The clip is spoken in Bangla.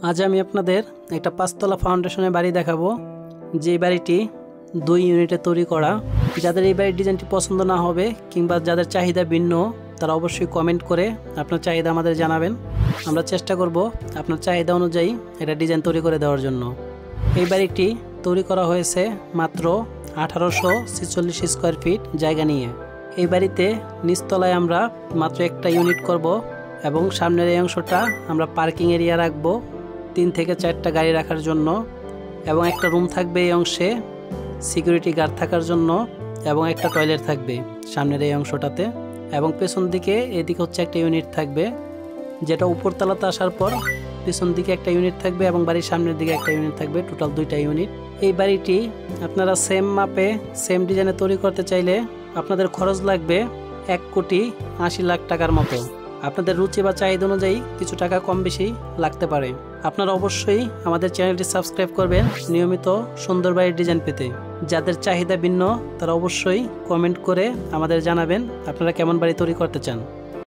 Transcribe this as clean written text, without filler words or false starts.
আজ আমি আপনাদের একটা 5 তলা ফাউন্ডেশনের বাড়ি দেখাবো, যে বাড়িটি 2 ইউনিটে তৈরি করা। যাদের এই বাড়ির ডিজাইনটি পছন্দ না হবে কিংবা যাদের চাহিদা ভিন্ন, তারা অবশ্যই কমেন্ট করে আপনার চাহিদা আমাদের জানাবেন। আমরা চেষ্টা করব আপনার চাহিদা অনুযায়ী এটা ডিজাইন তৈরি করে দেওয়ার জন্য। এই বাড়িটি তৈরি করা হয়েছে মাত্র 1846 স্কোয়ার ফিট জায়গা নিয়ে। এই বাড়িতে নিচতলায় আমরা মাত্র একটা ইউনিট করব এবং সামনের এই অংশটা আমরা পার্কিং এরিয়া রাখবো 3 থেকে 4টা গাড়ি রাখার জন্য, এবং একটা রুম থাকবে এই অংশে সিকিউরিটি গার্ড থাকার জন্য, এবং একটা টয়লেট থাকবে সামনের এই অংশটাতে, এবং পেছন দিকে এদিকে হচ্ছে একটা ইউনিট থাকবে, যেটা উপরতলাতে আসার পর পেছন দিকে একটা ইউনিট থাকবে এবং বাড়ির সামনের দিকে একটা ইউনিট থাকবে, টোটাল 2টা ইউনিট। এই বাড়িটি আপনারা সেম মাপে সেম ডিজাইনে তৈরি করতে চাইলে আপনাদের খরচ লাগবে 1,80,00,000 টাকার মতো। আপনাদের রুচি বা চাহিদা অনুযায়ী কিছু টাকা কম বেশি লাগতে পারে। আপনারা অবশ্যই আমাদের চ্যানেলটি সাবস্ক্রাইব করবেন নিয়মিত সুন্দর বাড়ির ডিজাইন পেতে। যাদের চাহিদা ভিন্ন তারা অবশ্যই কমেন্ট করে আমাদের জানাবেন আপনারা কেমন বাড়ি তৈরি করতে চান।